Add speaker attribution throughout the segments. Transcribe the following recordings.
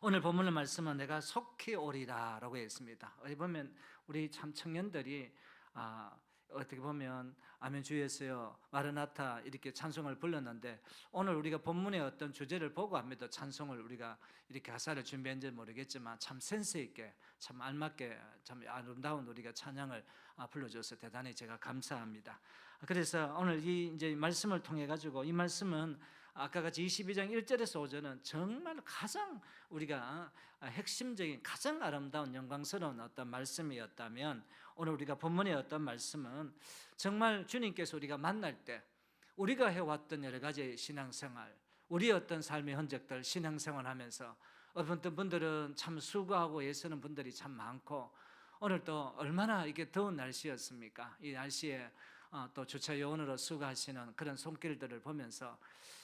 Speaker 1: 오늘 본문의 말씀은 내가 속히 오리라 라고 했습니다. 어디 보면 우리 참 청년들이 어떻게 보면 아멘 주 예수여 마르나타 이렇게 찬송을 불렀는데, 오늘 우리가 본문의 어떤 주제를 보고 합니다. 찬송을 우리가 이렇게 가사를 준비한지 모르겠지만 참 센스 있게 참 알맞게 참 아름다운 우리가 찬양을 불러줘서 대단히 제가 감사합니다. 그래서 오늘 이 이제 말씀을 통해 가지고, 이 말씀은 아까 같이 22장 1절에서 5절은 정말 가장 우리가 핵심적인 가장 아름다운 영광스러운 어떤 말씀이었다면, 오늘 우리가 본문의 어떤 말씀은 정말 주님께서 우리가 만날 때 우리가 해왔던 여러 가지 신앙생활, 우리의 어떤 삶의 흔적들, 신앙생활 하면서 어떤 분들은 참 수고하고 애쓰는 분들이 참 많고, 오늘 또 얼마나 이게 더운 날씨였습니까? 이 날씨에 또 주차 요원으로 수고하시는 그런 손길들을 보면서,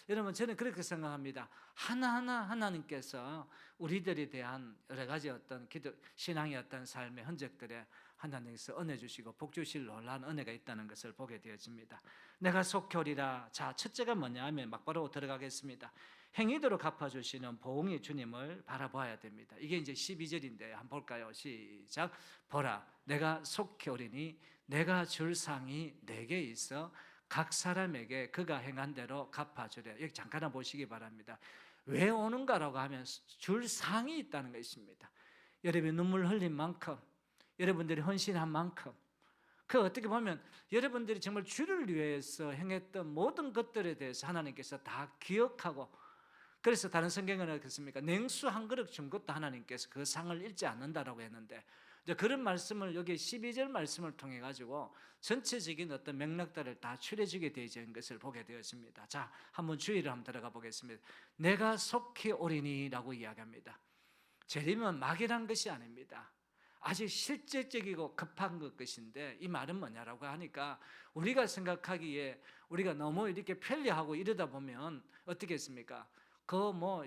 Speaker 1: 여러분 저는 그렇게 생각합니다. 하나하나 하나님께서 우리들에 대한 여러 가지 어떤 기도, 신앙의 어떤 삶의 흔적들에 하나님께서 은혜 주시고 복 주실 놀라운 은혜가 있다는 것을 보게 되어집니다. 내가 속히 오리라. 자, 첫째가 뭐냐 하면 막바로 들어가겠습니다. 행위대로 갚아주시는 보응의 주님을 바라봐야 됩니다. 이게 이제 12절인데 한번 볼까요? 시작. 보라, 내가 속히 오리니 내가 줄 상이 내게 있어 각 사람에게 그가 행한 대로 갚아주래. 여기 잠깐 보시기 바랍니다. 왜 오는가라고 하면 줄 상이 있다는 것입니다. 여러분이 눈물 흘린 만큼, 여러분들이 헌신한 만큼, 그 어떻게 보면 여러분들이 정말 주를 위해서 행했던 모든 것들에 대해서 하나님께서 다 기억하고, 그래서 다른 성경은 어떻습니까? 냉수 한 그릇 준 것도 하나님께서 그 상을 잃지 않는다라고 했는데, 이제 그런 말씀을 여기 12절 말씀을 통해 가지고 전체적인 어떤 맥락들을 다 추려지게 되어진 것을 보게 되었습니다. 자, 한번 주의를 한번 들어가 보겠습니다. 내가 속히 오리니라고 이야기합니다. 재림은 막연한 것이 아닙니다. 아주 실제적이고 급한 것인데, 이 말은 뭐냐라고 하니까, 우리가 생각하기에 우리가 너무 이렇게 편리하고 이러다 보면 어떻게 했습니까?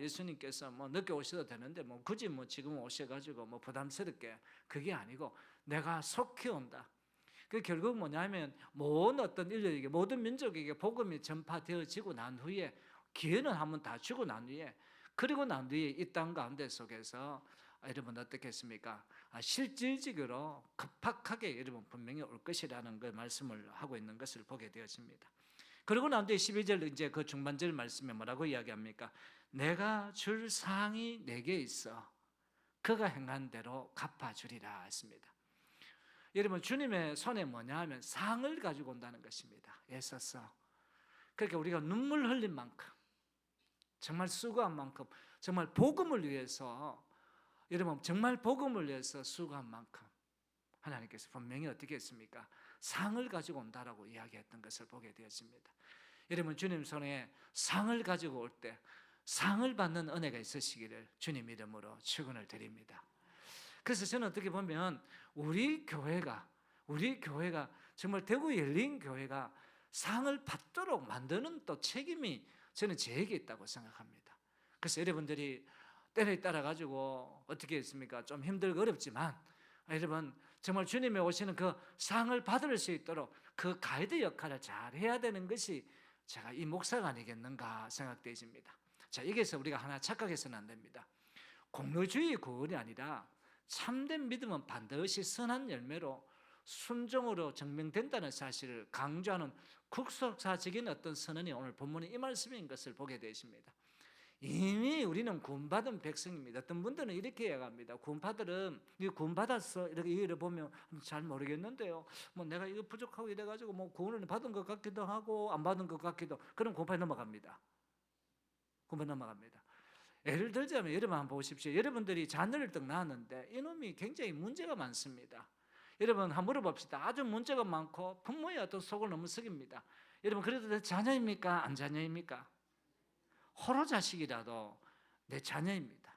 Speaker 1: 예수님께서 늦게 오셔도 되는데 굳이 지금 오셔가지고 부담스럽게, 그게 아니고 내가 속히 온다. 그 결국 뭐냐면 모든 어떤 인류에게, 모든 민족에게 복음이 전파되어지고 난 후에, 기회는 한번 다 주고 난 후에, 그리고 난 뒤에 이 땅 가운데 속에서 여러분 어떻겠습니까? 실질적으로 급박하게 여러분 분명히 올 것이라는 그 말씀을 하고 있는 것을 보게 되어집니다. 그리고 난 뒤에 12절 이제 그 중반절 말씀에 뭐라고 이야기합니까? 내가 줄 상이 내게 있어 그가 행한 대로 갚아주리라 했습니다. 여러분 주님의 손에 뭐냐 하면 상을 가지고 온다는 것입니다. 애써서. 그러니까 우리가 눈물 흘린 만큼, 정말 수고한 만큼, 정말 복음을 위해서, 여러분 정말 복음을 위해서 수고한 만큼 하나님께서 분명히 어떻게 했습니까? 상을 가지고 온다라고 이야기했던 것을 보게 되었습니다. 여러분 주님 손에 상을 가지고 올 때 상을 받는 은혜가 있으시기를 주님 이름으로 축원을 드립니다. 그래서 저는 어떻게 보면 우리 교회가 정말 대구 열린 교회가 상을 받도록 만드는 또 책임이 저는 저에게 있다고 생각합니다. 그래서 여러분들이 때에 따라 가지고 어떻게 했습니까? 좀 힘들고 어렵지만, 여러분 정말 주님이 오시는 그 상을 받을 수 있도록 그 가이드 역할을 잘 해야 되는 것이 제가 이 목사가 아니겠는가 생각되십니다. 자, 여기서 우리가 하나 착각해서는 안 됩니다. 공로주의 구원이 아니라 참된 믿음은 반드시 선한 열매로 순종으로 증명된다는 사실을 강조하는 국속사적인 어떤 선언이 오늘 본문의 이 말씀인 것을 보게 되십니다. 이미 우리는 구원받은 백성입니다. 어떤 분들은 이렇게 이야기합니다. 구원받았어 이렇게 얘기를 보면 잘 모르겠는데요, 내가 이거 부족하고 이래가지고 구원을 받은 것 같기도 하고 안 받은 것 같기도, 그럼 구원받아 넘어갑니다. 예를 들자면 여러분 한번 보십시오. 여러분들이 자녀를 딱 낳았는데 이놈이 굉장히 문제가 많습니다. 여러분 한번 물어봅시다. 아주 문제가 많고 부모의 어떤 속을 너무 썩입니다. 여러분 그래도 내 자녀입니까? 안 자녀입니까? 호로 자식이라도 내 자녀입니다.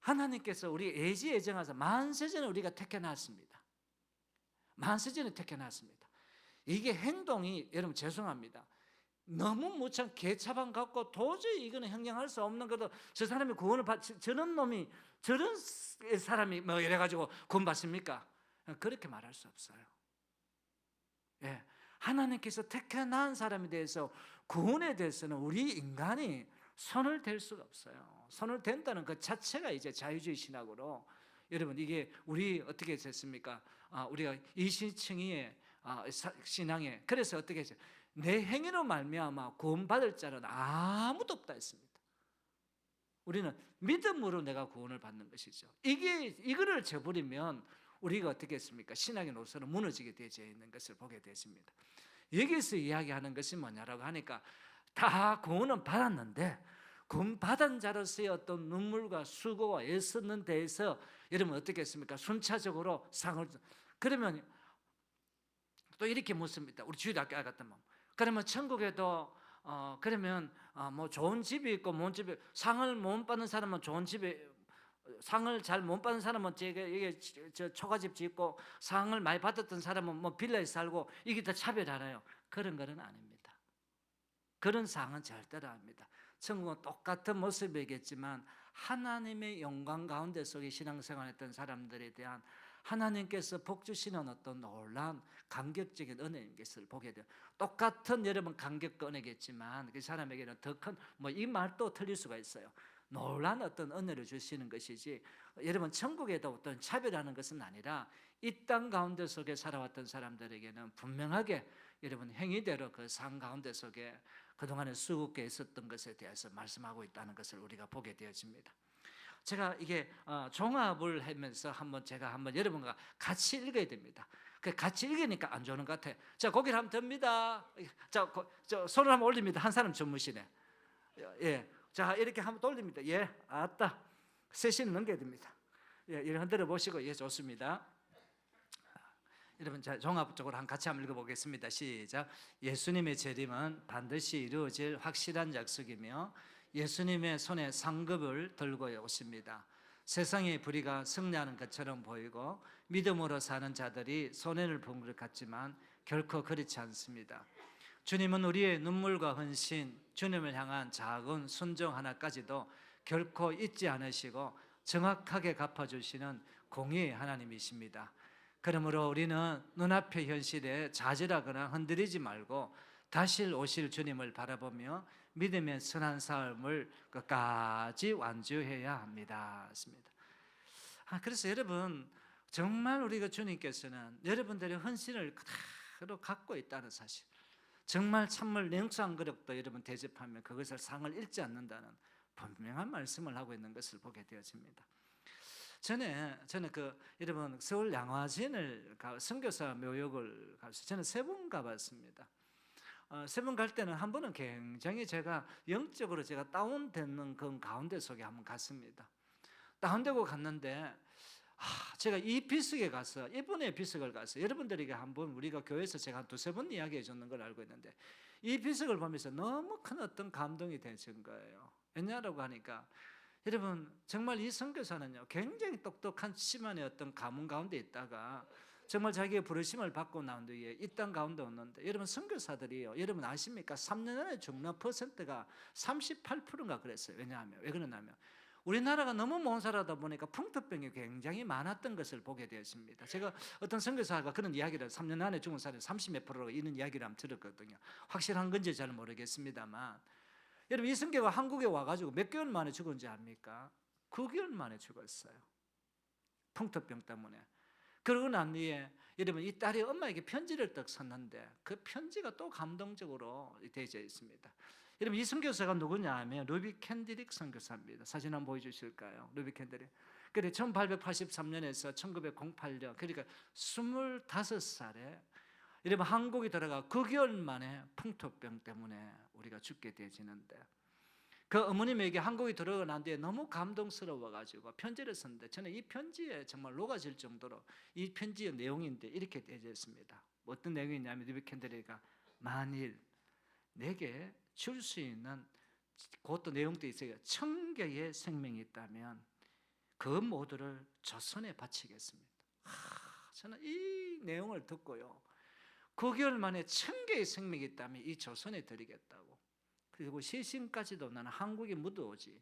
Speaker 1: 하나님께서 우리 애지애정하사 만세전에 우리가 택해놨습니다. 만세전에 택해놨습니다. 이게 행동이 여러분 죄송합니다, 너무 무척 개차반 같고 도저히 이거는 형량할 수 없는 것도, 저 사람이 구원을 저런 사람이 이래가지고 구원 받습니까? 그렇게 말할 수 없어요. 예, 하나님께서 택해난 사람에 대해서, 구원에 대해서는 우리 인간이 손을 댈 수가 없어요. 손을 댄다는 그 자체가 이제 자유주의 신학으로, 여러분 이게 우리 어떻게 됐습니까? 우리가 이신청이의 신앙에, 그래서 어떻게 했어요? 내 행위로 말미암아 구원받을 자는 아무도 없다 했습니다. 우리는 믿음으로 내가 구원을 받는 것이죠. 이거를 저버리면 우리가 어떻게 했습니까? 신앙의 노선은 무너지게 되어 있는 것을 보게 되었습니다. 여기서 이야기하는 것이 뭐냐라고 하니까, 다 구원은 받았는데 구원 받은 자로서의 어떤 눈물과 수고와 애쓰는 데에서 여러분 어떻게 했습니까? 순차적으로 상을, 그러면 또 이렇게 묻습니다. 우리 주일학교 같은 뭐, 그러면 천국에도 그러면 뭐 좋은 집이 있고 좋은 집에 상을 못 받는 사람은 좋은 집에, 상을 잘 못 받는 사람은 이게 저 초가집 짓고, 상을 많이 받았던 사람은 뭐 빌라에 살고, 이게 다 차별하나요? 그런 것은 아닙니다. 그런 상은 절대로 아닙니다. 천국은 똑같은 모습이겠지만 하나님의 영광 가운데 속에 신앙생활했던 사람들에 대한 하나님께서 복 주시는 어떤 놀라운 감격적인 은혜인 것을 보게 돼요. 똑같은 여러분 감격과 은혜겠지만 그 사람에게는 더 큰, 뭐 이 말도 틀릴 수가 있어요. 놀라운 어떤 은혜를 주시는 것이지, 여러분 천국에도 어떤 차별하는 것은 아니라 이 땅 가운데 속에 살아왔던 사람들에게는 분명하게 여러분 행위대로 그 상 가운데 속에 그동안에 수고롭게 있었던 것에 대해서 말씀하고 있다는 것을 우리가 보게 되어집니다. 제가 이게 종합을 하면서 제가 한번 여러분과 같이 읽어야 됩니다. 같이 읽으니까 안 좋은 것 같아요. 자, 고개를 한번 듭니다. 자, 손을 한번 올립니다. 한 사람 주무시네. 예, 자 이렇게 한번 돌립니다. 예, 아따, 셋이는 넘겨야 됩니다. 예, 이렇게 흔들어 보시고, 예, 좋습니다. 여러분, 자, 종합적으로 같이 한번 읽어보겠습니다. 시작. 예수님의 재림은 반드시 이루어질 확실한 약속이며 예수님의 손에 상급을 들고 오십니다. 세상의 불의가 승리하는 것처럼 보이고 믿음으로 사는 자들이 손해를 본 것 같지만 결코 그렇지 않습니다. 주님은 우리의 눈물과 헌신, 주님을 향한 작은 순종 하나까지도 결코 잊지 않으시고 정확하게 갚아주시는 공의의 하나님이십니다. 그러므로 우리는 눈앞의 현실에 좌절하거나 흔들리지 말고 다시 오실 주님을 바라보며 믿음의 선한 삶을 끝까지 완주해야 합니다. 그래서 여러분, 정말 우리가 주님께서는 여러분들의 헌신을 그대로 갖고 있다는 사실, 정말 찬물 냉수 한 그릇도 여러분 대접하면 그것을 상을 잃지 않는다는 분명한 말씀을 하고 있는 것을 보게 되어집니다. 저는 여러분 서울 양화진을 선교사 묘역을 가서 저는 3번 가봤습니다. 3번 갈 때는 한 번은 굉장히 제가 영적으로 제가 다운되는 그 가운데 속에 한번 갔습니다. 다운되고 갔는데 제가 이 비석에 가서, 이번에 비석을 가서 여러분들에게 한번 우리가 교회에서 제가 한 2-3번 이야기해 줬는 걸 알고 있는데, 이 비석을 보면서 너무 큰 어떤 감동이 되는 거예요. 왜냐라고 하니까, 여러분 정말 이 선교사는요 굉장히 똑똑한 치만의 어떤 가문 가운데 있다가 정말 자기의 부르심을 받고 나온 뒤에 이 땅 가운데 왔는데, 여러분 선교사들이요, 여러분 아십니까? 3년 안에 죽는 퍼센트가 38%인가 그랬어요. 왜냐하면, 왜 그러냐면 우리나라가 너무 몬살하다 보니까 풍토병이 굉장히 많았던 것을 보게 되었습니다. 제가 어떤 선교사가 그런 이야기를, 3년 안에 죽은 사람이 30몇 %가 이런 이야기를 한번 들었거든요. 확실한 건지 잘 모르겠습니다만, 여러분 이 선교가 한국에 와가지고 몇 개월 만에 죽은지 압니까? 9개월 만에 죽었어요. 풍토병 때문에. 그러고 난 뒤에 여러분 이 딸이 엄마에게 편지를 딱 썼는데 그 편지가 또 감동적으로 되어 있습니다. 여러분 이 선교사가 누구냐 하면 루비 캔드릭 선교사입니다. 사진 한번 보여주실까요? 루비 캔드릭. 그래 1883년에서 1908년, 그러니까 25살에 여러분 한국에 들어가 9개월 만에 풍토병 때문에 우리가 죽게 되어지는데, 그 어머님에게 한국에 들어가 난 뒤에 너무 감동스러워가지고 편지를 썼는데, 저는 이 편지에 정말 녹아질 정도로, 이 편지의 내용인데 이렇게 되어 있습니다. 어떤 내용이냐면 루비 캔드릭가 만일 내게 줄 수 있는, 그것도 내용도 있어요. 1000개의 생명이 있다면 그 모두를 조선에 바치겠습니다. 저는 이 내용을 듣고요, 9개월 만에 1000개의 생명이 있다면 이 조선에 드리겠다고, 그리고 시신까지도 나는 한국에 묻어오지.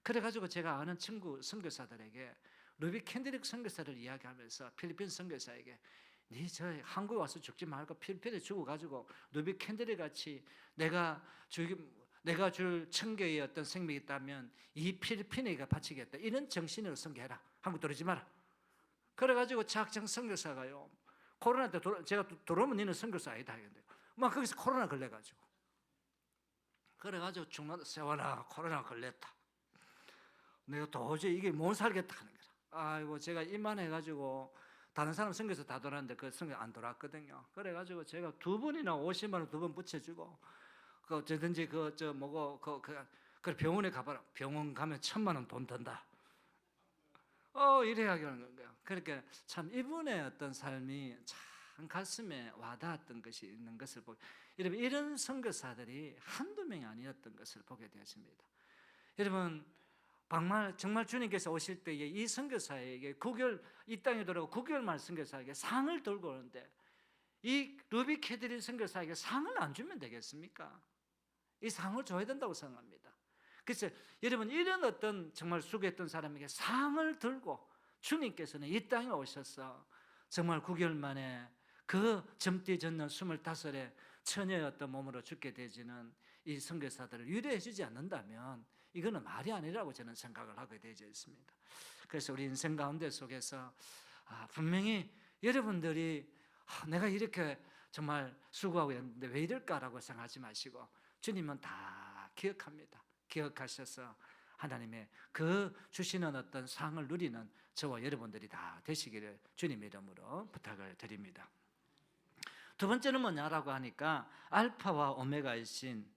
Speaker 1: 그래가지고 제가 아는 친구 선교사들에게 루비 캔드릭 선교사를 이야기하면서 필리핀 선교사에게, 네 저 한국에 와서 죽지 말고 필리핀에 죽어가지고 루비 캔드릭 같이 내가 내가 줄 천개의 어떤 생명이 있다면 이 필리핀에게 바치겠다. 이런 정신으로 선교해라. 한국 들어오지 마라. 그래가지고 작정 선교사가요. 코로나 때 제가 들어오면 니는 선교사 아니다 하겠는데 막 거기서 코로나 걸려가지고 그래가지고 중간에 세월아 코로나 걸렸다. 내가 도저히 이게 못 살겠다 하는 거라. 아이고 제가 이만해가지고 다른 사람 선교사 다 돌았는데 그 선교 안 돌았거든요. 그래가지고 제가 2번이나 50만 원 2번 붙여주고 그 어쩌든지 그저 뭐고 그 병원에 가봐라. 병원 가면 1,000만 원 돈 든다. 이래야 하는 거예요. 그러니까 참 이분의 어떤 삶이 참 가슴에 와닿았던 것이 있는 것을 보고 여러분 이런 선교사들이 한두 명이 아니었던 것을 보게 되었습니다. 여러분 정말 주님께서 오실 때에 이 선교사에게 9개월 이 땅에 들어오고 9개월만 선교사에게 상을 들고 오는데 이 루비 캐드린 선교사에게 상을 안 주면 되겠습니까? 이 상을 줘야 된다고 생각합니다. 그래서 여러분 이런 어떤 정말 수고했던 사람에게 상을 들고 주님께서는 이 땅에 오셔서 정말 9개월 만에 그 젊디 젖는 25의 처녀였던 몸으로 죽게 되지는 이 선교사들을 위로해 주지 않는다면 이거는 말이 아니라고 저는 생각을 하게 되어 있습니다. 그래서 우리 인생 가운데 속에서 분명히 여러분들이 내가 이렇게 정말 수고하고 있는데 왜 이럴까라고 생각하지 마시고 주님은 다 기억합니다. 기억하셔서 하나님의 그 주시는 어떤 상을 누리는 저와 여러분들이 다 되시기를 주님의 이름으로 부탁을 드립니다. 두 번째는 뭐냐라고 하니까 알파와 오메가이신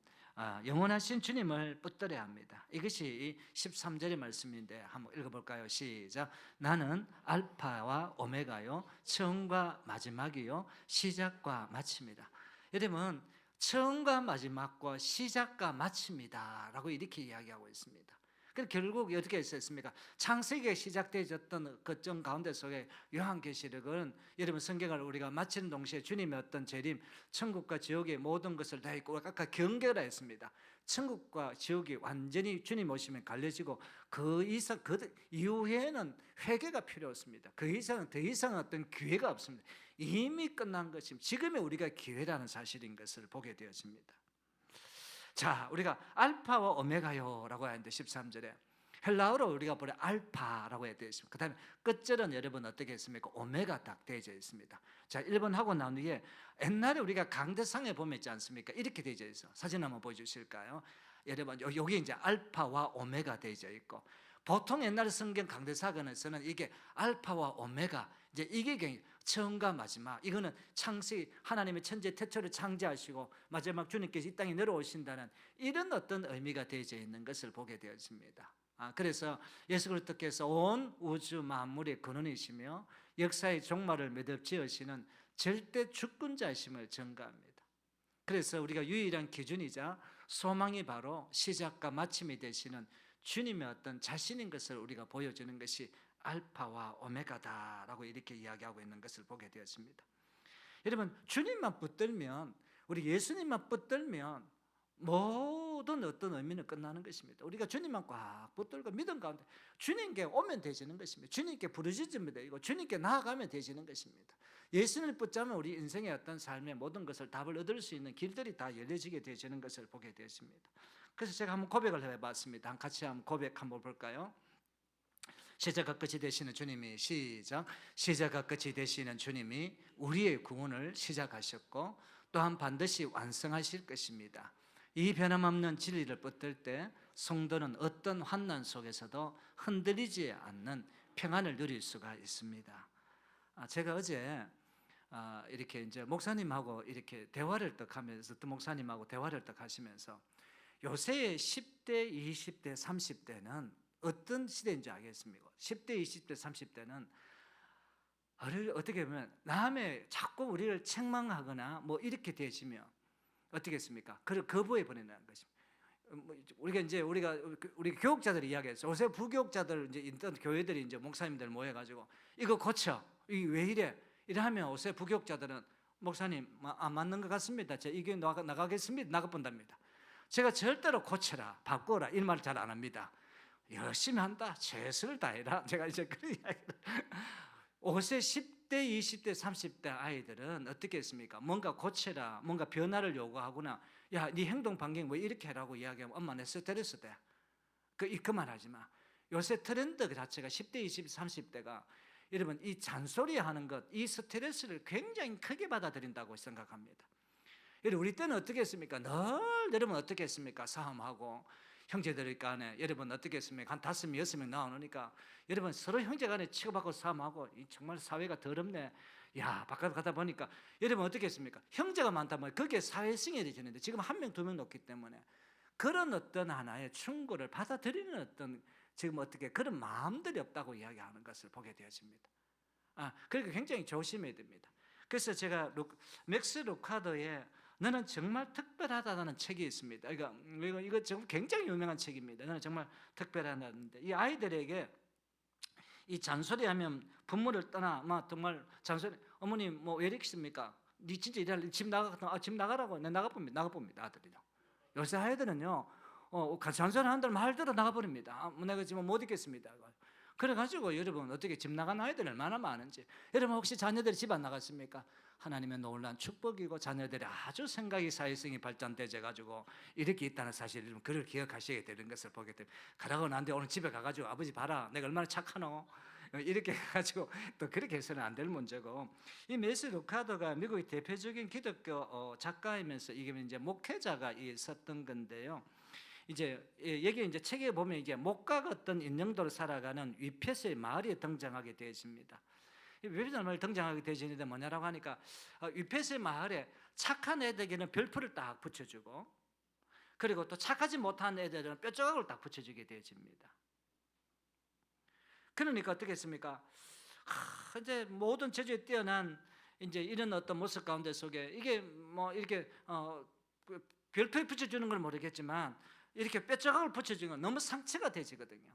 Speaker 1: 영원하신 주님을 붙들어야 합니다. 이것이 13절의 말씀인데 한번 읽어볼까요? 시작. 나는 알파와 오메가요 처음과 마지막이요 시작과 마침이다. 여러분 처음과 마지막과 시작과 마침이다 라고 이렇게 이야기하고 있습니다. 그래서 결국 어떻게 했습니까? 창세기에 시작되어졌던 그점 가운데 속에 요한계시록은 여러분 성경을 우리가 마치는 동시에 주님의 어떤 재림, 천국과 지옥의 모든 것을 다 있고 아까 경계했습니다. 천국과 지옥이 완전히 주님 오시면 갈려지고 그 이상 그 이후에는 회개가 필요 없습니다. 그 이상은 더 이상 어떤 기회가 없습니다. 이미 끝난 것입니다. 지금의 우리가 기회라는 사실인 것을 보게 되었습니다. 자, 우리가 알파와 오메가요라고 하는데 13절에 헬라어로 우리가 보려 알파라고 해야 되겠습니다. 그 다음에 끝절은 여러분 어떻게 했습니까? 오메가 딱 되어져 있습니다. 자, 1번 하고 난 후에 옛날에 우리가 강대상에 보면 있지 않습니까? 이렇게 되어져 있어. 사진 한번 보여주실까요? 여러분 여기 이제 알파와 오메가 되어져 있고 보통 옛날 성경 강대사관에서는 이게 알파와 오메가 이제 이게 처음과 마지막 이거는 창세기 하나님의 천재 태초를 창조하시고 마지막 주님께서 이 땅에 내려오신다는 이런 어떤 의미가 되어져 있는 것을 보게 되었습니다. 그래서 예수 그리스도께서 온 우주 만물의 근원이시며 역사의 종말을 매듭지으시는 절대 주권자이심을 증거합니다. 그래서 우리가 유일한 기준이자 소망이 바로 시작과 마침이 되시는 주님의 어떤 자신인 것을 우리가 보여주는 것이 알파와 오메가다라고 이렇게 이야기하고 있는 것을 보게 되었습니다. 여러분 주님만 붙들면 우리 예수님만 붙들면 모든 어떤 의미는 끝나는 것입니다. 우리가 주님만 꽉 붙들고 믿음 가운데 주님께 오면 되시는 것입니다. 주님께 부르짖으면 되고 주님께 나아가면 되시는 것입니다. 예수님을 붙잡으면 우리 인생의 어떤 삶의 모든 것을 답을 얻을 수 있는 길들이 다 열려지게 되시는 것을 보게 되었습니다. 그래서 제가 한번 고백을 해봤습니다. 같이 한번 고백 한번 볼까요? 시작과 끝이 되시는 주님이 시작과 끝이 되시는 주님이 우리의 구원을 시작하셨고 또한 반드시 완성하실 것입니다. 이 변함없는 진리를 붙들 때 성도는 어떤 환난 속에서도 흔들리지 않는 평안을 누릴 수가 있습니다. 제가 어제 이렇게 이제 목사님하고 이렇게 대화를 딱 하면서 또 목사님하고 대화를 딱 하시면서 요새의 10대, 20대, 30대는 어떤 시대인지 알겠습니까? 10대, 20대, 30대는 어떻게 보면 남의 자꾸 우리를 책망하거나 뭐 이렇게 되시면 어떻게 했습니까? 그걸 거부해 버린다는 것입니다. 우리 교육자들이 이야기했어요. 요새 부교육자들 이제 있던 교회들이 이제 목사님들 모여가지고 이거 고쳐. 이게 왜 이래? 이러면 요새 부교육자들은 목사님 안 맞는 것 같습니다. 제가 이 교회 나가겠습니다. 나가본답니다. 제가 절대로 고쳐라, 바꿔라 이런 말 잘 안 합니다. 열심히 한다, 최선을 다해라. 제가 이제 그런 이야기를. 요새 10대, 20대, 30대 아이들은 어떻게 했습니까? 뭔가 고쳐라, 뭔가 변화를 요구하거나 야, 네 행동 반경 왜 이렇게 하라고 이야기하면 엄마 내 스트레스 돼. 그만하지 마. 요새 트렌드 자체가 10대, 20, 30대가 여러분 이 잔소리하는 것, 이 스트레스를 굉장히 크게 받아들인다고 생각합니다. 우리 때는 어떻게 했습니까? 늘 여러분 어떻게 했습니까? 싸움하고 형제들 간에 여러분 어떻게 했습니까? 한 5명, 6명 나오니까 여러분 서로 형제 간에 치고받고 싸움하고 정말 사회가 더럽네. 야, 바깥 가다 보니까 여러분 어떻게 했습니까? 형제가 많다면 거기에 사회성이 되는데 지금 1명, 2명 놓기 때문에 그런 어떤 하나의 충고를 받아들이는 어떤 지금 어떻게 그런 마음들이 없다고 이야기하는 것을 보게 되어집니다. 그러니까 굉장히 조심해야 됩니다. 그래서 제가 맥스 루카더의 너는 정말 특별하다는 책이 있습니다. 이거 정말 굉장히 유명한 책입니다. 너는 정말 특별하다는데 이 아이들에게 이 잔소리하면 부모를 떠나 정말 잔소리 어머님 뭐 왜 이렇습니까? 네 진짜 일할 집 나가라고 내 나가봅니다 아들이요. 요새 아이들은요 잔소리 한들 말대로 나가버립니다. 내가 지금 못 있겠습니다. 그래가지고 여러분 어떻게 집 나간 아이들 얼마나 많은지 여러분 혹시 자녀들이 집 안 나갔습니까? 하나님의 놀라운 축복이고 자녀들이 아주 생각이 사회성이 발전되져 가지고 이렇게 있다는 사실을 그걸 기억하셔야 되는 것을 보게 됩니다. 그러고 난데 오늘 집에 가가지고 아버지 봐라 내가 얼마나 착하노 이렇게 해가지고 또 그렇게 해서는 안 될 문제고 이 메스 루카도가 미국의 대표적인 기독교 작가이면서 이게 이제 목회자가 있었던 건데요. 이제 여기 이제 책에 보면 이제 목과 같은 인형도로 살아가는 위펫의 마을이 등장하게 되어집니다. 위펫의 마을이 등장하게 되어지는데 뭐냐라고 하니까 위펫의 마을에 착한 애들에게는 별표를 딱 붙여주고 그리고 또 착하지 못한 애들은 뼈조각을 딱 붙여주게 되어집니다. 그러니까 어떻게 했습니까? 이제 모든 재주에 뛰어난 이제 이런 어떤 모습 가운데 속에 이게 뭐 이렇게 별표에 붙여주는 건 모르겠지만 이렇게 뼈조각을 붙여주는 건 너무 상처가 되지거든요.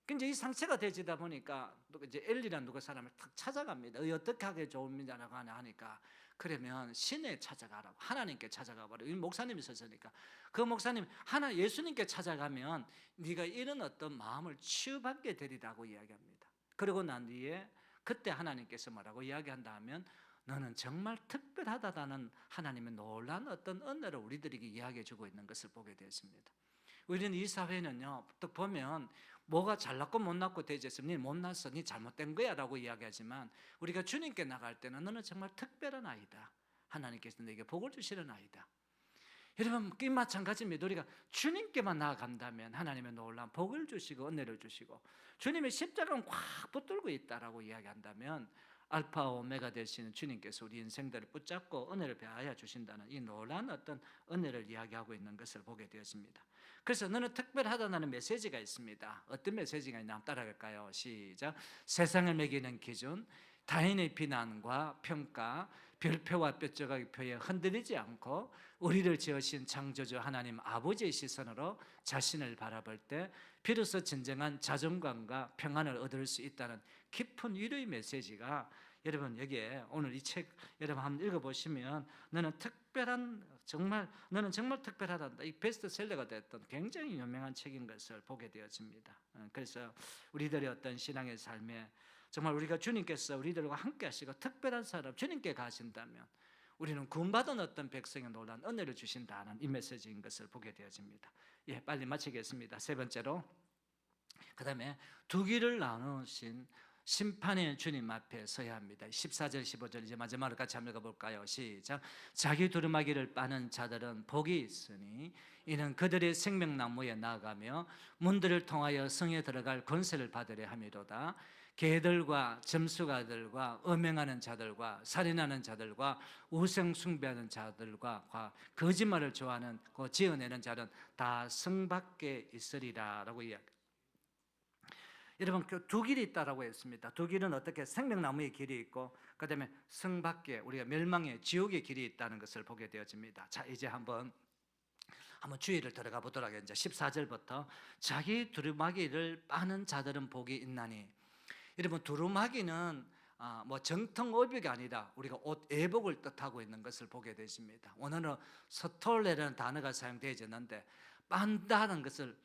Speaker 1: 근데 이 상처가 되지다 보니까 이제 엘리라는 누가 사람을 탁 찾아갑니다. 어떻게 하게 좋습니다라고 하니까 그러면 신에 찾아가라고 하나님께 찾아가 버려. 이 목사님이 있었으니까 그 목사님 예수님께 찾아가면 네가 이런 어떤 마음을 치유받게 되리라고 이야기합니다. 그러고 난 뒤에 그때 하나님께서 뭐라고 이야기한다 하면 너는 정말 특별하다는 하나님의 놀라운 어떤 은혜를 우리들에게 이야기해 주고 있는 것을 보게 되었습니다. 우리는 이 사회는요 또 보면 뭐가 잘났고 못났고 대지에서 니 못났어 니 잘못된 거야 라고 이야기하지만 우리가 주님께 나갈 때는 너는 정말 특별한 아이다. 하나님께서 너에게 복을 주시는 아이다. 여러분 이 마찬가지입니다. 우리가 주님께만 나아간다면 하나님의 놀라운 복을 주시고 은혜를 주시고 주님의 십자가는 꽉 붙들고 있다라고 이야기한다면 알파 오메가 되시는 주님께서 우리 인생들을 붙잡고 은혜를 베하여 주신다는 이 놀라운 어떤 은혜를 이야기하고 있는 것을 보게 되었습니다. 그래서 너는 특별하다는 메시지가 있습니다. 어떤 메시지가 있나 한번 따라갈까요? 시작. 세상을 매기는 기준, 타인의 비난과 평가, 별표와 뼈조각의 표에 흔들리지 않고 우리를 지으신 창조주 하나님 아버지의 시선으로 자신을 바라볼 때 비로소 진정한 자존감과 평안을 얻을 수 있다는 깊은 위로의 메시지가 여러분 여기에 오늘 이 책 여러분 한번 읽어보시면 너는 정말 특별하다. 이 베스트셀러가 됐던 굉장히 유명한 책인 것을 보게 되어집니다. 그래서 우리들의 어떤 신앙의 삶에 정말 우리가 주님께서 우리들과 함께 하시고 특별한 사람 주님께 가신다면 우리는 구원받은 어떤 백성의 놀라운 은혜를 주신다는 이 메시지인 것을 보게 되어집니다. 빨리 마치겠습니다. 세 번째로 그 다음에 두 길을 나누신 심판의 주님 앞에 서야 합니다. 14절 15절 이제 마지막으로 같이 한번 읽어볼까요? 시작. 자기 두루마기를 빠는 자들은 복이 있으니 이는 그들의 생명나무에 나아가며 문들을 통하여 성에 들어갈 권세를 받으려 함이로다. 개들과 점수가들과 음행하는 자들과 살인하는 자들과 우상 숭배하는 자들과 거짓말을 좋아하는 지어내는 자는 다 성 밖에 있으리라 라고 이야기합니다. 여러분 두 길이 있다라고 했습니다. 두 길은 어떻게 생명나무의 길이 있고 그 다음에 성 밖에 우리가 멸망의 지옥의 길이 있다는 것을 보게 되어집니다. 자 이제 한번 주의를 들어가 보도록 하겠습니다. 14절부터 자기 두루마기를 빠는 자들은 복이 있나니 여러분 두루마기는 뭐 정통의복이 아니라 우리가 옷 예복을 뜻하고 있는 것을 보게 되십니다. 오늘은 서톨레라는 단어가 사용되어졌는데 빤다는 것은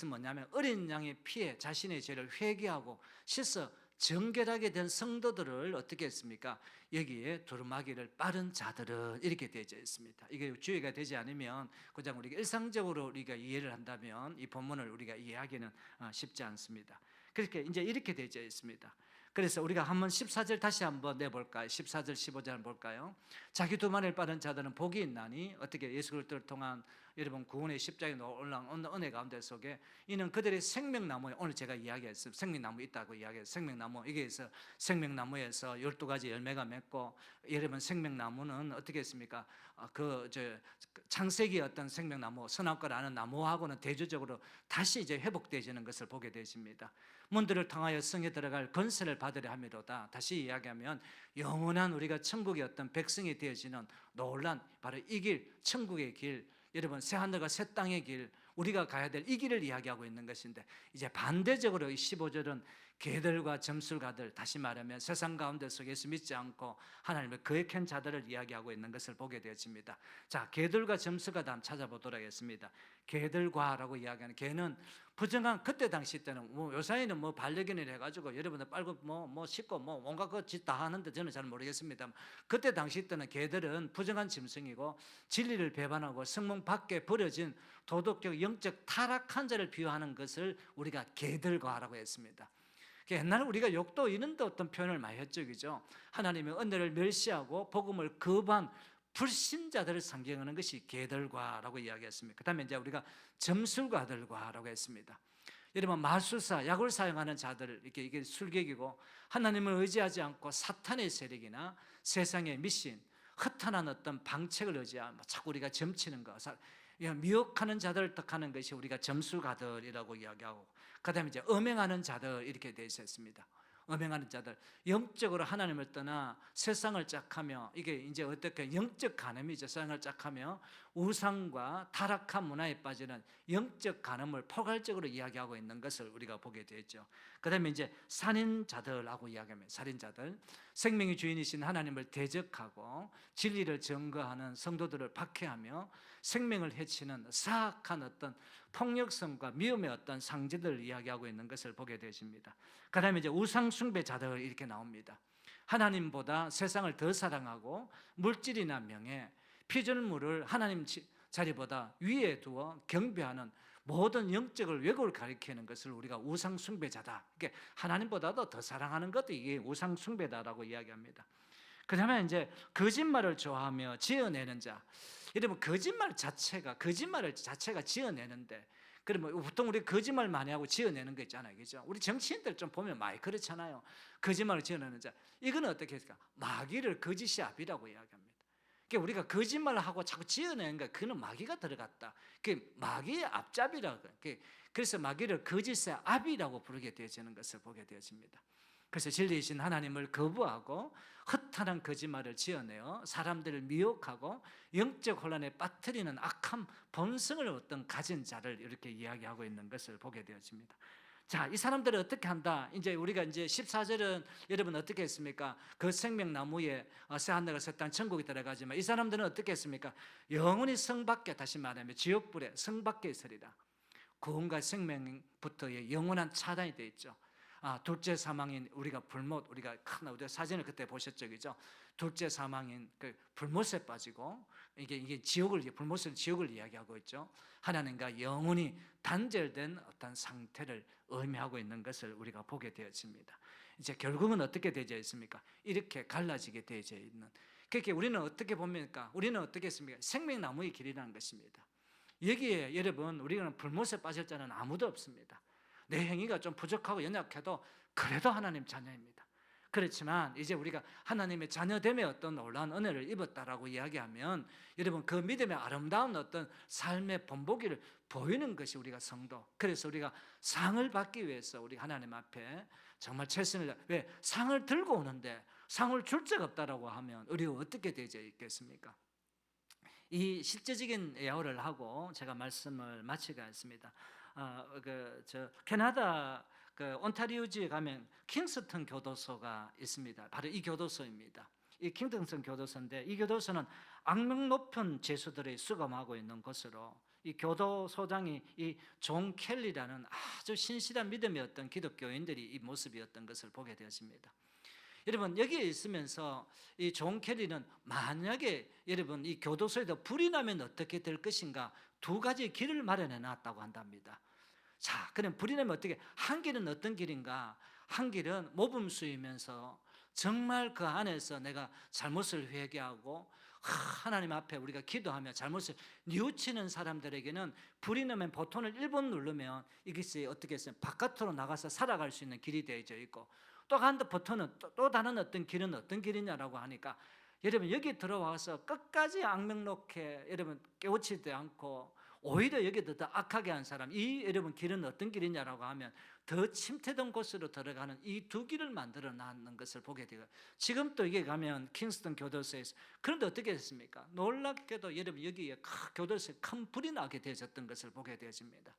Speaker 1: 뭐냐면 어린 양의 피에 자신의 죄를 회개하고 씻어 정결하게 된 성도들을 어떻게 했습니까? 여기에 두루마기를 빠른 자들은 이렇게 되어져 있습니다. 이게 주의가 되지 않으면 그냥 우리가 일상적으로 우리가 이해를 한다면 이 본문을 우리가 이해하기는 쉽지 않습니다. 그렇게 이제 이렇게 되어져 있습니다. 그래서 우리가 한번 14절 다시 한번 내볼까요? 14절 15절 한번 볼까요? 자기 두만을 빠른 자들은 복이 있나니 어떻게 예수 그리스도를 통한 여러분 구원의 십자가에 올라온 은혜 가운데 속에 이는 그들의 생명나무에 오늘 제가 이야기했어요. 생명나무 있다고 이야기했어요. 생명나무 여기에서 생명나무에서 12가지 열매가 맺고 여러분 생명나무는 어떻게 했습니까? 창세기 어떤 생명나무 선악과라는 나무하고는 대조적으로 다시 이제 회복되어지는 것을 보게 되십니다. 문들을 통하여 성에 들어갈 건세를 받으려 함이로다. 다시 이야기하면 영원한 우리가 천국의 어떤 백성이 되어지는 놀란 바로 이 길, 천국의 길, 여러분 새하늘과 새 땅의 길, 우리가 가야 될 이 길을 이야기하고 있는 것인데 이제 반대적으로 이 15절은 개들과 점술가들, 다시 말하면 세상 가운데서 예수 믿지 않고 하나님을 거역한 자들을 이야기하고 있는 것을 보게 되어집니다. 자, 개들과 점술가들 한번 찾아보도록 하겠습니다. 개들과라고 이야기하는 개는 부정한 그때 당시 때는 요사이는 반려견이라 해가지고 여러분들 빨고 씻고 온갖 것짓 다 하는데 저는 잘 모르겠습니다. 그때 당시 때는 개들은 부정한 짐승이고 진리를 배반하고 성문 밖에 버려진 도덕적 영적 타락한 자를 비유하는 것을 우리가 개들과라고 했습니다. 옛날에 우리가 욕도 이런 데 어떤 표현을 많이 했죠, 그죠? 하나님의 은혜를 멸시하고 복음을 거부한 불신자들을 상징하는 것이 개들과라고 이야기했습니다. 그 다음에 이제 우리가 점술가들과라고 했습니다. 여러분 마술사, 약을 사용하는 자들, 이게 술객이고 하나님을 의지하지 않고 사탄의 세력이나 세상의 미신, 허탄한 어떤 방책을 의지하면 자꾸 우리가 점치는 것, 미혹하는 자들을 뜻하는 것이 우리가 점술가들이라고 이야기하고, 그 다음에 이제 음행하는 자들 이렇게 되어 있습니다. 음행하는 자들, 영적으로 하나님을 떠나 세상을 짝하며, 이게 이제 어떻게 영적 간음이죠. 세상을 짝하며 우상과 타락한 문화에 빠지는 영적 간음을 포괄적으로 이야기하고 있는 것을 우리가 보게 되죠. 그 다음에 이제 살인자들하고 이야기하면, 살인자들, 생명의 주인이신 하나님을 대적하고 진리를 증거하는 성도들을 박해하며 생명을 해치는 사악한 어떤 폭력성과 미움의 어떤 상징들을 이야기하고 있는 것을 보게 되십니다. 그 다음에 이제 우상 숭배자들 이렇게 나옵니다. 하나님보다 세상을 더 사랑하고 물질이나 명예, 피조물을 하나님 자리보다 위에 두어 경배하는 모든 영적을 왜곡을 가리키는 것을 우리가 우상 숭배자다. 이게 하나님보다도 더 사랑하는 것도 이게 우상 숭배다라고 이야기합니다. 그 다음에 이제 거짓말을 좋아하며 지어내는 자. 여러분 거짓말을 자체가 지어내는데, 그러면 보통 우리 거짓말 많이 하고 지어내는 거 있잖아요, 그죠? 우리 정치인들 좀 보면 많이 그렇잖아요. 거짓말을 지어내는 자. 이거는 어떻게 했을까? 마귀를 거짓이 압이라고 이야기합니다. 그러니까 우리가 거짓말을 하고 자꾸 지어내는 거, 그는 마귀가 들어갔다. 그 마귀의 앞잡이라고. 그래서 마귀를 거짓의 압이라고 부르게 되어지는 것을 보게 되어집니다. 그래서 진리이신 하나님을 거부하고 허탄한 거짓말을 지어내어 사람들을 미혹하고 영적 혼란에 빠뜨리는 악한 본성을 어떤 가진 자를 이렇게 이야기하고 있는 것을 보게 되어집니다. 자, 이 사람들은 어떻게 한다? 이제 우리가 이제 14절은 여러분 어떻게 했습니까? 그 생명나무에 새하늘과 새 땅 천국이 들어가지만 이 사람들은 어떻게 했습니까? 영원히 성 밖에, 다시 말하면 지옥불에 성 밖에 있으리라. 구원과 생명부터의 영원한 차단이 되어 있죠. 둘째 사망인 우리가 불못, 우리가 사진을 그때 보셨죠, 그죠? 둘째 사망인 그 불못에 빠지고 이게 불못은 지옥을 이야기하고 있죠. 하나님과 영원히 단절된 어떤 상태를 의미하고 있는 것을 우리가 보게 되었습니다. 이제 결국은 어떻게 되어 있습니까? 이렇게 갈라지게 되어 있는. 그렇게 우리는 어떻게 봅니까? 우리는 어떻게 했습니까? 생명나무의 길이라는 것입니다. 여기에 여러분 우리는 불못에 빠질 자는 아무도 없습니다. 내 행위가 좀 부족하고 연약해도 그래도 하나님 자녀입니다. 그렇지만 이제 우리가 하나님의 자녀됨의 어떤 놀라운 은혜를 입었다라고 이야기하면 여러분 그 믿음의 아름다운 어떤 삶의 본보기를 보이는 것이 우리가 성도. 그래서 우리가 상을 받기 위해서 우리 하나님 앞에 정말 최선을 왜 상을 들고 오는데 상을 줄 자가 없다라고 하면 우리가 어떻게 되어 있겠습니까? 이 실제적인 예화를 하고 제가 말씀을 마치겠습니다. 캐나다 온타리오주에 가면 킹스턴 교도소가 있습니다. 바로 이 교도소입니다. 이 킹스턴 교도소인데 이 교도소는 악명 높은 죄수들이 수감하고 있는 곳으로 이 교도소장이 이 존 켈리라는 아주 신실한 믿음의 어떤 기독교인들이 이 모습이었던 것을 보게 되었습니다. 여러분 여기에 있으면서 이 존 켈리는 만약에 여러분 이 교도소에도 불이 나면 어떻게 될 것인가 두 가지 길을 마련해 놨다고 한답니다. 자, 그럼 불이 나면 어떻게? 한 길은 어떤 길인가? 한 길은 모범수이면서 정말 그 안에서 내가 잘못을 회개하고 하나님 앞에 우리가 기도하며 잘못을 뉘우치는 사람들에게는 불이 나면 버튼을 1번 누르면 이것이 어떻게 했어요? 바깥으로 나가서 살아갈 수 있는 길이 되어져 있고, 또 한 버튼은 또 다른 어떤 길은 어떤 길이냐라고 하니까, 여러분 여기 들어와서 끝까지 악명록해 여러분 깨우치지 않고 오히려 여기도 더 악하게 한 사람, 이 여러분 길은 어떤 길이냐라고 하면 더 침체된 곳으로 들어가는 이 두 길을 만들어 놨는 것을 보게 되고, 지금 또 이게 가면 킹스턴 교도소에서, 그런데 어떻게 됐습니까? 놀랍게도 여러분 여기에 교도소에 큰 불이 나게 되어졌던 것을 보게 되어집니다.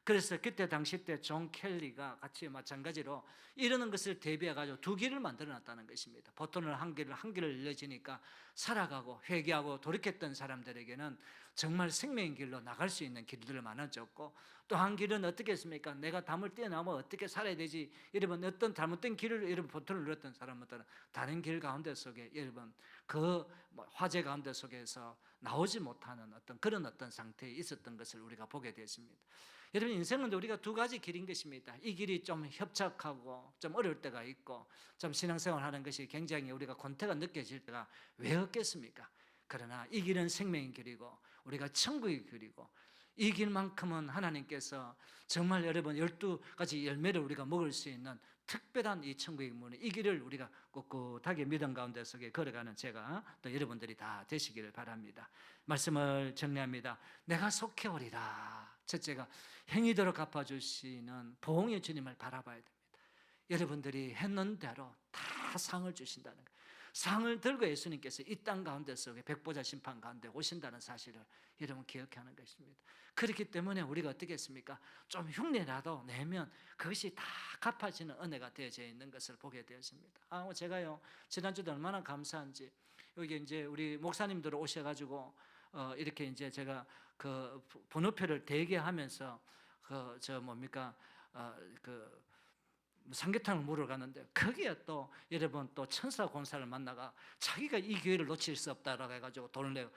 Speaker 1: 그래서 그때 당시 때 존 켈리가 같이 마찬가지로 이러는 것을 대비해 가지고 두 길을 만들어 놨다는 것입니다. 버튼을 한 길을 열려지니까 살아가고 회개하고 돌이켰던 사람들에게는 정말 생명의 길로 나갈 수 있는 길들을 많아졌고, 또 한 길은 어떻게 했습니까? 내가 담을 뛰어나면 어떻게 살아야 되지? 여러분 어떤 잘못된 길을 여러분 버튼을 눌렀던 사람들은 다른 길 가운데 속에 여러분 그 화재 가운데 속에서 나오지 못하는 어떤 그런 어떤 상태에 있었던 것을 우리가 보게 되었습니다. 여러분 인생은 우리가 두 가지 길인 것입니다. 이 길이 좀 협착하고 좀 어려울 때가 있고 좀 신앙생활하는 것이 굉장히 우리가 권태가 느껴질 때가 왜 없겠습니까? 그러나 이 길은 생명의 길이고 우리가 천국의 길이고, 이 길만큼은 하나님께서 정말 여러분 12가지 열매를 우리가 먹을 수 있는 특별한 이 천국의 문이, 이 길을 우리가 꿋꿋하게 믿음 가운데 속에 걸어가는 제가 또 여러분들이 다 되시기를 바랍니다. 말씀을 정리합니다. 내가 속해 오리라. 첫째가 행위대로 갚아주시는 보응의 주님을 바라봐야 됩니다. 여러분들이 했는 대로 다 상을 주신다는 거예요. 상을 들고 예수님께서 이 땅 가운데 속에 백보자 심판 가운데 오신다는 사실을 여러분 기억하는 것입니다. 그렇기 때문에 우리가 어떻게 했습니까? 좀 흉내라도 내면 그것이 다 갚아지는 은혜가 되어져 있는 것을 보게 되었습니다. 제가요 지난주도 얼마나 감사한지, 여기 이제 우리 목사님들 오셔가지고 이렇게 이제 제가 그 번호표를 대기하면서 삼계탕을 먹으러 갔는데, 거기에 또 여러분 또 천사 권사를 만나가 자기가 이 기회를 놓칠 수 없다라고 해가지고 돈을 내고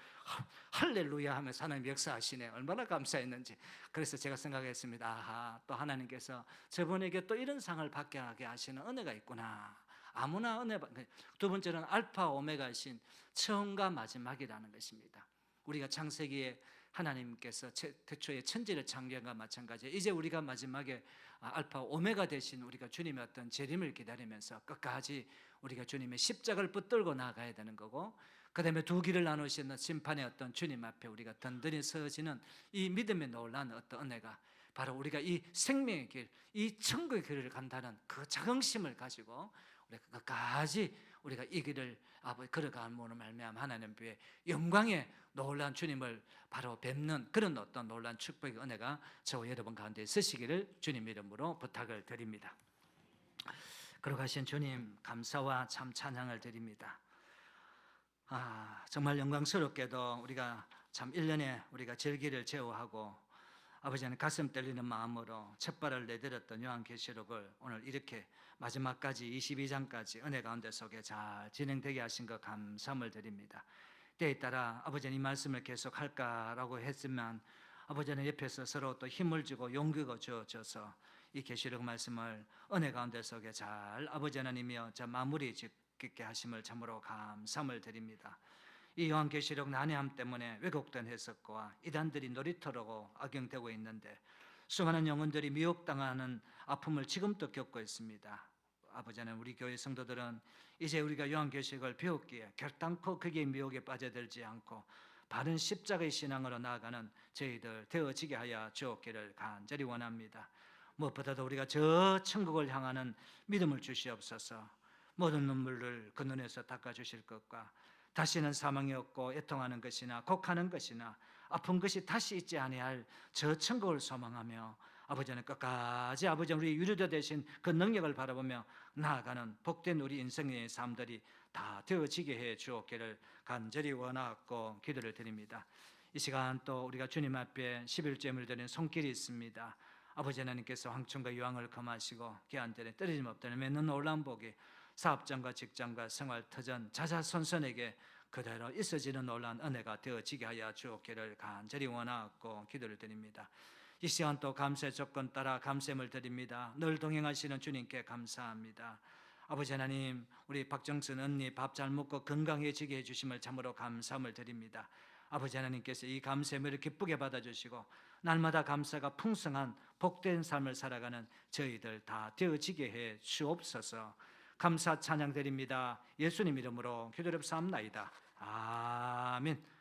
Speaker 1: 할렐루야 하면서 하나님 역사하시네. 얼마나 감사했는지. 그래서 제가 생각했습니다. 아하, 또 하나님께서 저분에게 또 이런 상을 받게 하게 하시는 은혜가 있구나. 아무나 은혜 받. 두 번째는 알파 오메가이신 처음과 마지막이라는 것입니다. 우리가 창세기에 하나님께서 태초에 천지를 창조한 것과 마찬가지에 이제 우리가 마지막에 알파 오메가 되신 우리가 주님의 어떤 재림을 기다리면서 끝까지 우리가 주님의 십자가를 붙들고 나아가야 되는 거고, 그 다음에 두 길을 나누시는 심판의 어떤 주님 앞에 우리가 든든히 서지는 이 믿음의 놀라운 어떤 은혜가 바로 우리가 이 생명의 길, 이 천국의 길을 간다는 그 자긍심을 가지고 우리가 끝까지 우리가 이 길을 걸어감으로 말미암아 하나님 앞에 영광의 놀라운 주님을 바로 뵙는 그런 어떤 놀라운 축복의 은혜가 저와 여러분 가운데 있으시기를 주님 이름으로 부탁을 드립니다. 걸어가신 주님 감사와 참 찬양을 드립니다. 정말 영광스럽게도 우리가 참 1년에 우리가 절기를 제어하고 아버지는 가슴 떨리는 마음으로 첫 발을 내딛었던 요한계시록을 오늘 이렇게 마지막까지 22장까지 은혜 가운데 속에 잘 진행되게 하신 것 감사함을 드립니다. 때에 따라 아버지는 이 말씀을 계속 할까라고 했지만 아버지는 옆에서 서로 또 힘을 주고 용기가 주어져서 이 계시록 말씀을 은혜 가운데 속에 잘 아버지 하나님이여 마무리 짓게 하심을 참으로 감사함을 드립니다. 이 요한계시록 난해함 때문에 왜곡된 해석과 이단들이 놀이터로 악용되고 있는데 수많은 영혼들이 미혹당하는 아픔을 지금도 겪고 있습니다. 아버지 하나님, 우리 교회 성도들은 이제 우리가 요한계시록을 배웠기에 결단코 그게 미혹에 빠져들지 않고 바른 십자가의 신앙으로 나아가는 저희들 되어지게 하여 주옵기를 간절히 원합니다. 무엇보다도 우리가 저 천국을 향하는 믿음을 주시옵소서. 모든 눈물을 그 눈에서 닦아주실 것과 다시는 사망이 없고 애통하는 것이나 곡하는 것이나 아픈 것이 다시 있지 아니할 저 천국을 소망하며 아버지는 끝까지 아버지 우리 유료자 되신 그 능력을 바라보며 나아가는 복된 우리 인생의 삶들이 다 되어지게 해 주옵기를 간절히 원하고 기도를 드립니다. 이 시간 또 우리가 주님 앞에 11조임을 드리는 손길이 있습니다. 아버지 하나님께서 황천과 유황을 금하시고 개한들에 떨어짐 없다는 맺는 놀라운 복이 사업장과 직장과 생활 터전 자자손손에게 그대로 있어지는 놀라운 은혜가 되어지게 하여 주옵기를 간절히 원하고 기도를 드립니다. 이 시간 또 감사의 조건 따라 감사함을 드립니다. 늘 동행하시는 주님께 감사합니다. 아버지 하나님, 우리 박정선 언니 밥 잘 먹고 건강해지게 해주심을 참으로 감사함을 드립니다. 아버지 하나님께서 이 감사함을 기쁘게 받아주시고 날마다 감사가 풍성한 복된 삶을 살아가는 저희들 다 되어지게 해 주옵소서. 감사 찬양 드립니다. 예수님 이름으로 기도롭사옵나이다. 아멘.